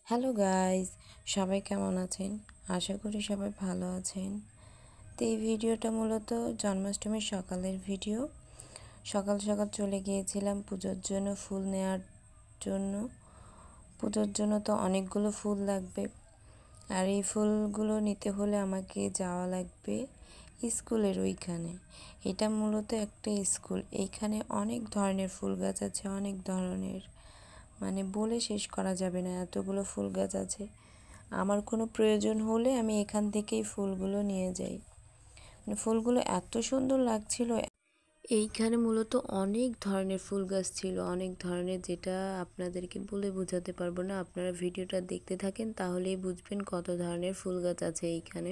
Hello guys, সবাই কেমন আছেন? আশা করি সবাই ভালো আছেন। তো এই ভিডিওটা মূলত জন্মাষ্টমীর সকালের ভিডিও। সকাল সকাল চলে গিয়েছিলাম পুজোর জন্য ফুল নেওয়ার জন্য। পুজোর জন্য তো অনেকগুলো ফুল লাগবে, আর এই ফুলগুলো নিতে হলে আমাকে যাওয়া লাগবে স্কুলের ওইখানে। এটা মূলত একটা স্কুল। এইখানে অনেক ধরনের ফুল গাছ আছে, অনেক ধরনের, মানে বলে শেষ করা যাবে না, এতগুলো ফুল গাছ আছে। আমার কোনো প্রয়োজন হলে আমি এখান থেকেই ফুলগুলো নিয়ে যাই। মানে ফুলগুলো এত সুন্দর লাগছিল। এইখানে মূলত অনেক ধরনের ফুল গাছ ছিল, অনেক ধরনের, যেটা আপনাদেরকে বলে বোঝাতে পারবো না। আপনারা ভিডিওটা দেখতে থাকেন, তাহলেই বুঝবেন কত ধরনের ফুল গাছ আছে এইখানে।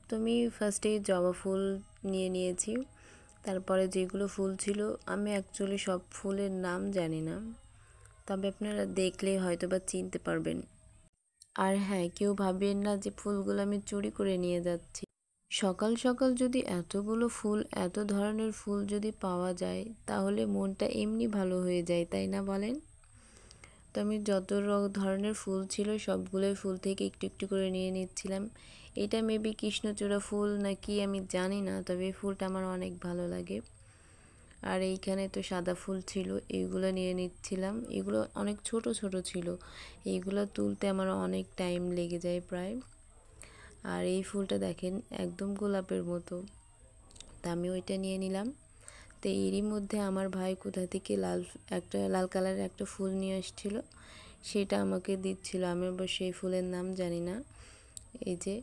তো আমি ফার্স্টে জবা ফুল নিয়ে নিয়েছি। তারপরে যেগুলো ফুল ছিল, আমি অ্যাকচুয়ালি সব ফুলের নাম জানি না, তবে আপনারা দেখলেই হয়তো বা চিনতে পারবেন। আর হ্যাঁ, কেউ ভাবেন না যে ফুলগুলো আমি চুরি করে নিয়ে যাচ্ছি। সকাল সকাল যদি এতগুলো ফুল, এত ধরনের ফুল যদি পাওয়া যায়, তাহলে মনটা এমনি ভালো হয়ে যায়, তাই না বলেন? তো আমি যত ধরনের ফুল ছিল সবগুলোই ফুল থেকে একটু একটু করে নিয়ে নিচ্ছিলাম। এটা মেবি কৃষ্ণচূড়া ফুল নাকি আমি জানি না, তবে এই ফুলটা আমার অনেক ভালো লাগে। আর এইখানে তো সাদা ফুল ছিল, এইগুলো নিয়ে নিচ্ছিলাম। এগুলো অনেক ছোট ছোট ছিল, এইগুলো তুলতে আমার অনেক টাইম লেগে যায় প্রায়। আর এই ফুলটা দেখেন একদম গোলাপের মতো, তা আমি ওইটা নিয়ে নিলাম। তো এরই মধ্যে আমার ভাই কোথা থেকে লাল কালারের একটা ফুল নিয়ে আসছিল, সেটা আমাকে দিচ্ছিল। আমি আবার সেই ফুলের নাম জানি না। এই যে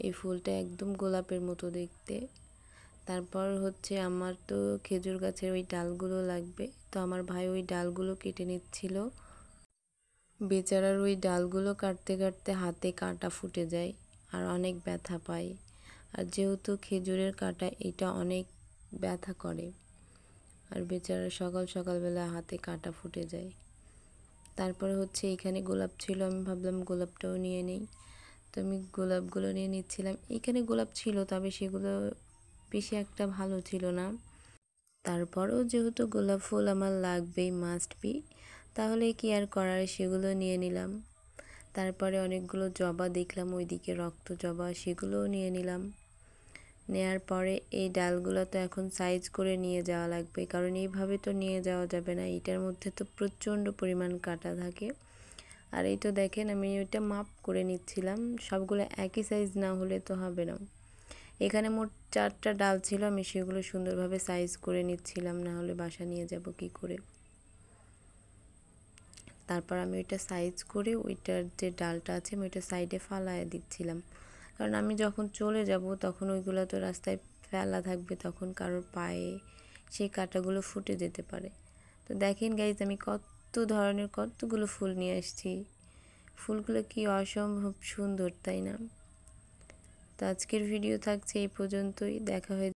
এই ফুলটা একদম গোলাপের মতো দেখতে। তারপর হচ্ছে আমার তো খেজুর গাছের ওই ডালগুলো লাগবে, তো আমার ভাই ওই ডালগুলো কেটে নিচ্ছিল। বেচারার ওই ডালগুলো কাটতে কাটতে হাতে কাঁটা ফুটে যায় আর অনেক ব্যথা পায়। আর যেহেতু খেজুরের কাঁটা, এটা অনেক ব্যথা করে, আর বেচারা সকাল সকালবেলা হাতে কাঁটা ফুটে যায়। তারপরে হচ্ছে এখানে গোলাপ ছিল, আমি ভাবলাম গোলাপটাও নিয়ে নেই। তো আমি গোলাপগুলো নিয়ে নিচ্ছিলাম। এখানে গোলাপ ছিল, তবে সেগুলো বেশি একটা ভালো ছিল না। তারপরেও যেহেতু গোলাপ ফুল আমার লাগবেই, মাস্ট বি, তাহলে কি আর করার, সেগুলো নিয়ে নিলাম। তারপরে অনেকগুলো জবা দেখলাম ওইদিকে, রক্ত জবা, সেগুলোও নিয়ে নিলাম। নেয়ার পরে এই ডালগুলো তো এখন সাইজ করে নিয়ে যাওয়া লাগবে, কারণ এইভাবে তো নিয়ে যাওয়া যাবে না, এটার মধ্যে তো প্রচণ্ড পরিমাণ কাটা থাকে। আর এই তো দেখেন আমি ওইটা মাপ করে নিচ্ছিলাম, সবগুলো একই সাইজ না হলে তো হবে না। এখানে মোট 4টা ডাল ছিল, আমি সেগুলো সুন্দরভাবে সাইজ করে নিচ্ছিলাম, না হলে বাসা নিয়ে যাব কি করে। তারপর আমি ওইটা সাইজ করে ওইটার যে ডালটা আছে আমি ওইটা সাইডে ফালাইয়া দিচ্ছিলাম, কারণ আমি যখন চলে যাব তখন ওইগুলো তো রাস্তায় ফেলা থাকবে, তখন কারোর পায়ে সেই কাঁটাগুলো ফুটে যেতে পারে। তো দেখেন গাইজ, আমি কত ধরনের কতগুলো ফুল নিয়ে আসছি। ফুলগুলো কি অসম্ভব সুন্দর, তাই না? তো আজকের ভিডিও থাকছে এই পর্যন্তই, দেখা হয়ে